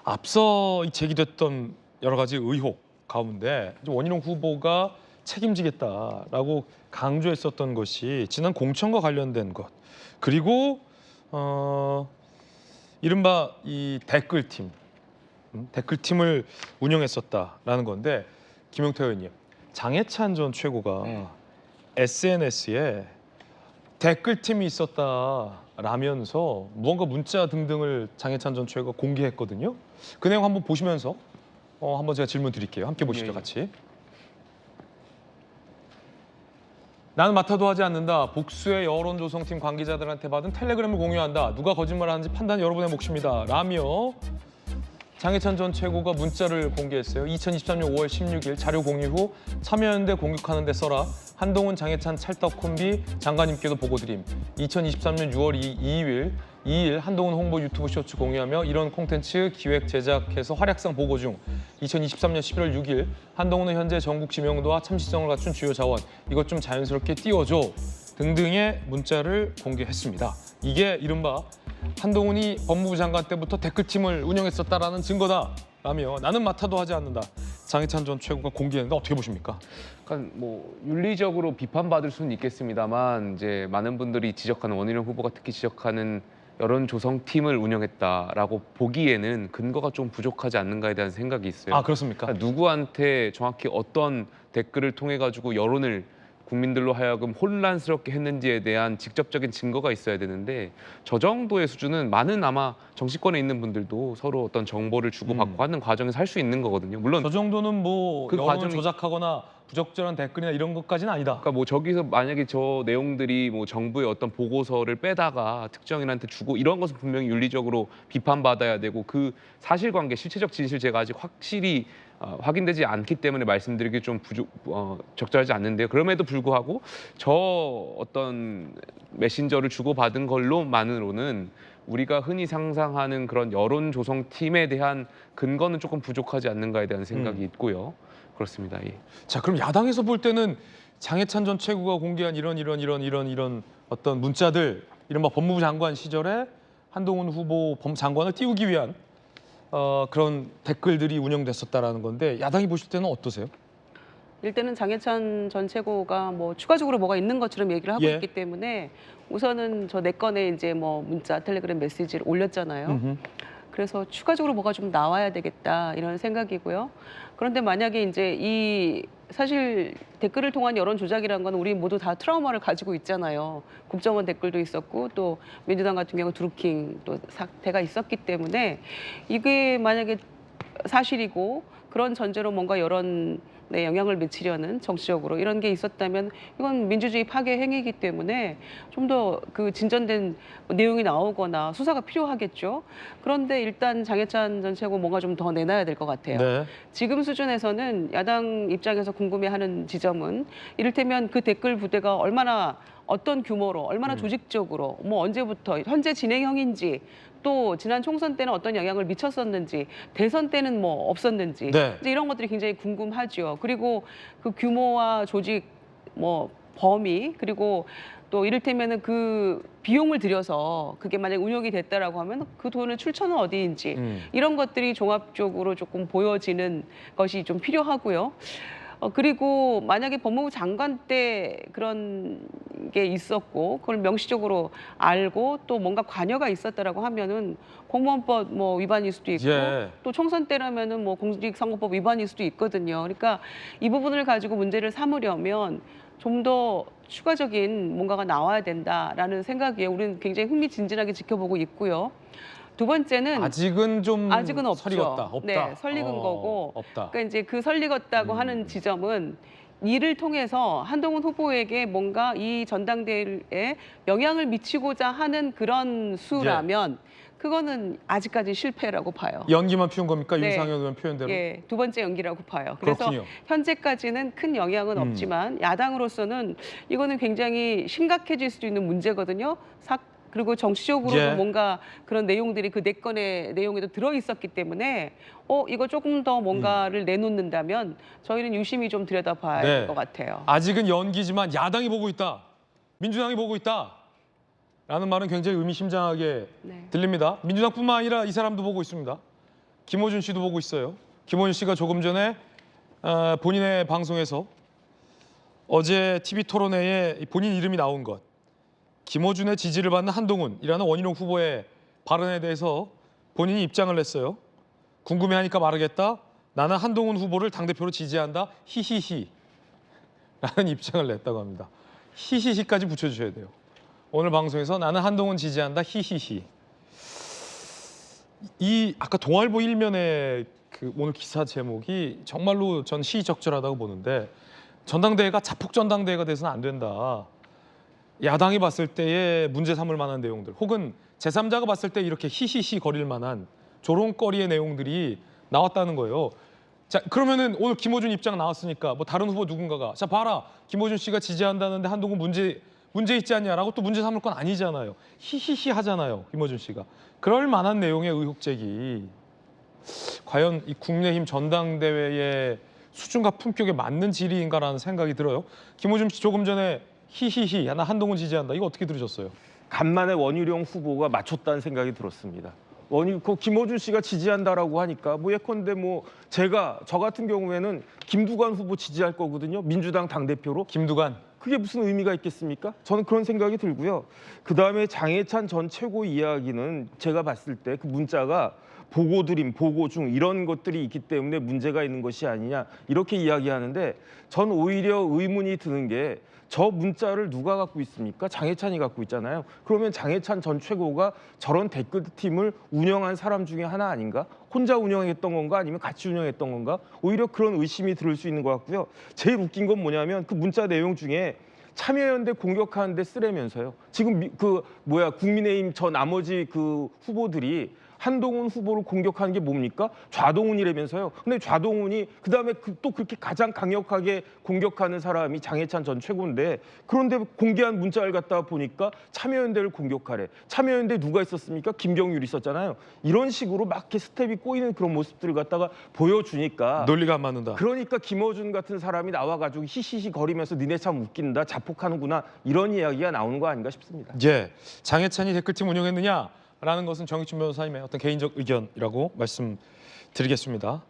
앞서 제기됐던 여러 가지 의혹 가운데 원희룡 후보가 책임지겠다라고 강조했었던 것이 지난 공천과 관련된 것, 그리고 이른바 이 댓글팀을 운영했었다라는 건데, 김용태 의원님, 장해찬 전 최고가 SNS에 댓글팀이 있었다라면서 무언가 문자 등등을 장해찬 전 최고가 공개했거든요. 그 내용 한번 보시면서 한번 제가 질문 드릴게요. 함께 보시죠, 같이. 나는 맡아도 하지 않는다. 복수의 여론조성팀 관계자들한테 받은 텔레그램을 공유한다. 누가 거짓말하는지 판단 여러분의 몫입니다. 라며 장해찬 전 최고가 문자를 공개했어요. 2023년 5월 16일 자료 공유 후 참여연대 공격하는 데 써라. 한동훈 장해찬 찰떡 콤비 장관님께도 보고드림. 2023년 6월 2일 한동훈 홍보 유튜브 쇼츠 공유하며 이런 콘텐츠 기획 제작해서 활약상 보고 중. 2023년 11월 6일 한동훈은 현재 전국 지명도와 참시성을 갖춘 주요 자원. 이것 좀 자연스럽게 띄워줘. 등등의 문자를 공개했습니다. 이게 이른바 한동훈이 법무부 장관 때부터 댓글팀을 운영했었다라는 증거다라며 나는 맡아도 하지 않는다. 장해찬 전 최고가 공개했는데 어떻게 보십니까? 그러니까 뭐 윤리적으로 비판받을 수는 있겠습니다만 이제 많은 분들이 지적하는 원희룡 후보가 특히 지적하는 여론 조성팀을 운영했다라고 보기에는 근거가 좀 부족하지 않는가에 대한 생각이 있어요. 아, 그렇습니까? 그러니까 누구한테 정확히 어떤 댓글을 통해 가지고 여론을 국민들로 하여금 혼란스럽게 했는지에 대한 직접적인 증거가 있어야 되는데 저 정도의 수준은 많은 아마 정치권에 있는 분들도 서로 어떤 정보를 주고받고 하는 과정에서 할 수 있는 거거든요. 물론 저 정도는 뭐 그 여론을 과정이 조작하거나 부적절한 댓글이나 이런 것까지는 아니다. 그러니까 뭐 저기서 만약에 저 내용들이 뭐 정부의 어떤 보고서를 빼다가 특정인한테 주고 이런 것은 분명히 윤리적으로 비판받아야 되고 그 사실관계, 실체적 진실 제가 아직 확실히 확인되지 않기 때문에 말씀드리기 좀 적절하지 않는데요. 그럼에도 불구하고 저 어떤 메신저를 주고받은 걸로만으로는 우리가 흔히 상상하는 그런 여론 조성팀에 대한 근거는 조금 부족하지 않는가에 대한 생각이 있고요. 그렇습니다. 예. 자, 그럼 야당에서 볼 때는 장해찬 전 최고가 공개한 이런 어떤 문자들, 이른바 법무부 장관 시절에 한동훈 후보 장관을 띄우기 위한 그런 댓글들이 운영됐었다라는 건데, 야당이 보실 때는 어떠세요? 일단은 장해찬 전 최고가 뭐 추가적으로 뭐가 있는 것처럼 얘기를 하고 있기 때문에 우선은 저 내 건에 이제 뭐 문자, 텔레그램 메시지를 올렸잖아요. 그래서 추가적으로 뭐가 좀 나와야 되겠다 이런 생각이고요. 그런데 만약에 이제 이 사실 댓글을 통한 여론 조작이라는 건 우리 모두 다 트라우마를 가지고 있잖아요. 국정원 댓글도 있었고 또 민주당 같은 경우 드루킹 또 사태가 있었기 때문에 이게 만약에 사실이고 그런 전제로 뭔가 여론에 영향을 미치려는 정치적으로 이런 게 있었다면 이건 민주주의 파괴 행위이기 때문에 좀 더 그 진전된 내용이 나오거나 수사가 필요하겠죠. 그런데 일단 장해찬 전 최고 뭔가 좀 더 내놔야 될 것 같아요. 네. 지금 수준에서는 야당 입장에서 궁금해하는 지점은 이를테면 그 댓글 부대가 얼마나 어떤 규모로 얼마나 조직적으로 뭐 언제부터 현재 진행형인지 또 지난 총선 때는 어떤 영향을 미쳤었는지 대선 때는 뭐 없었는지 네. 이제 이런 것들이 굉장히 궁금하죠. 그리고 그 규모와 조직 뭐 범위 그리고 또 이를테면은 그 비용을 들여서 그게 만약 운용이 됐다라고 하면 그 돈의 출처는 어디인지 이런 것들이 종합적으로 조금 보여지는 것이 좀 필요하고요. 그리고 만약에 법무부 장관 때 그런 게 있었고 그걸 명시적으로 알고 또 뭔가 관여가 있었다라고 하면은 공무원법 뭐 위반일 수도 있고 또 총선 때라면은 뭐 공직선거법 위반일 수도 있거든요. 그러니까 이 부분을 가지고 문제를 삼으려면 좀 더 추가적인 뭔가가 나와야 된다라는 생각이에요. 우리는 굉장히 흥미진진하게 지켜보고 있고요. 두 번째는 아직은 없죠. 설익었다. 없다. 네, 설익은 거고. 없다. 그러니까 이제 그 설익었다고 하는 지점은 이를 통해서 한동훈 후보에게 뭔가 이 전당대회에 영향을 미치고자 하는 그런 수라면 그거는 아직까지 실패라고 봐요. 연기만 피운 겁니까? 네. 윤상현 의원 표현대로? 예, 두 번째 연기라고 봐요. 그래서 그렇군요. 현재까지는 큰 영향은 없지만 야당으로서는 이거는 굉장히 심각해질 수도 있는 문제거든요. 그리고 정치적으로도 뭔가 그런 내용들이 그 내 건의 내용에도 들어 있었기 때문에 이거 조금 더 뭔가를 내놓는다면 저희는 유심히 좀 들여다봐야 될 것 같아요. 아직은 연기지만 야당이 보고 있다. 민주당이 보고 있다. 라는 말은 굉장히 의미심장하게 들립니다. 민주당뿐만 아니라 이 사람도 보고 있습니다. 김어준 씨도 보고 있어요. 김어준 씨가 조금 전에 본인의 방송에서 어제 TV 토론회에 본인 이름이 나온 것, 김어준의 지지를 받는 한동훈이라는 원희룡 후보의 발언에 대해서 본인이 입장을 냈어요. 궁금해하니까 말하겠다. 나는 한동훈 후보를 당대표로 지지한다. 히히히. 라는 입장을 냈다고 합니다. 히히히까지 붙여주셔야 돼요. 오늘 방송에서 나는 한동훈 지지한다. 히히히. 이 아까 동아일보 일면의 그 오늘 기사 제목이 정말로 전 시의적절하다고 보는데, 전당대회가 자폭 전당대회가 돼서는 안 된다. 야당이 봤을 때에 문제 삼을 만한 내용들, 혹은 제3자가 봤을 때 이렇게 히히히 거릴 만한 조롱거리의 내용들이 나왔다는 거예요. 자, 그러면은 오늘 김어준 입장 나왔으니까 뭐 다른 후보 누군가가 자 봐라, 김어준 씨가 지지한다는데 한동훈 문제 있지 않냐라고 또 문제 삼을 건 아니잖아요. 히히히 하잖아요, 김어준 씨가. 그럴 만한 내용의 의혹 제기, 과연 이 국민의힘 전당대회의 수준과 품격에 맞는 질의인가라는 생각이 들어요. 김어준 씨 조금 전에 히히히 나 한동훈 지지한다, 이거 어떻게 들으셨어요? 간만에 원희룡 후보가 맞췄다는 생각이 들었습니다. 김어준 씨가 지지한다라고 하니까 뭐 예컨대 뭐 저 같은 경우에는 김두관 후보 지지할 거거든요. 민주당 당대표로. 김두관. 그게 무슨 의미가 있겠습니까? 저는 그런 생각이 들고요. 그다음에 장해찬 전 최고 이야기는 제가 봤을 때 그 문자가 보고 드림, 보고 중 이런 것들이 있기 때문에 문제가 있는 것이 아니냐 이렇게 이야기하는데, 전 오히려 의문이 드는 게 저 문자를 누가 갖고 있습니까? 장해찬이 갖고 있잖아요. 그러면 장해찬 전 최고가 저런 댓글팀을 운영한 사람 중에 하나 아닌가? 혼자 운영했던 건가 아니면 같이 운영했던 건가? 오히려 그런 의심이 들을 수 있는 것 같고요. 제일 웃긴 건 뭐냐면 그 문자 내용 중에 참여연대 공격하는데 쓰레면서요. 지금 국민의힘 저 나머지 그 후보들이 한동훈 후보를 공격하는 게 뭡니까? 좌동훈이라면서요. 근데 좌동훈이 그다음에 또 그렇게 가장 강력하게 공격하는 사람이 장해찬 전 최고인데, 그런데 공개한 문자를 갖다가 보니까 참여연대를 공격하래. 참여연대 누가 있었습니까? 김경률이 있었잖아요. 이런 식으로 막 이렇게 스텝이 꼬이는 그런 모습들을 갖다가 보여주니까 논리가 안 맞는다. 그러니까 김어준 같은 사람이 나와가지고 히히히 거리면서 니네 참 웃긴다, 자폭하는구나, 이런 이야기가 나오는 거 아닌가 싶습니다. 예, 장해찬이 댓글팀 운영했느냐라는 것은 정익준 변호사님의 어떤 개인적 의견이라고 말씀드리겠습니다.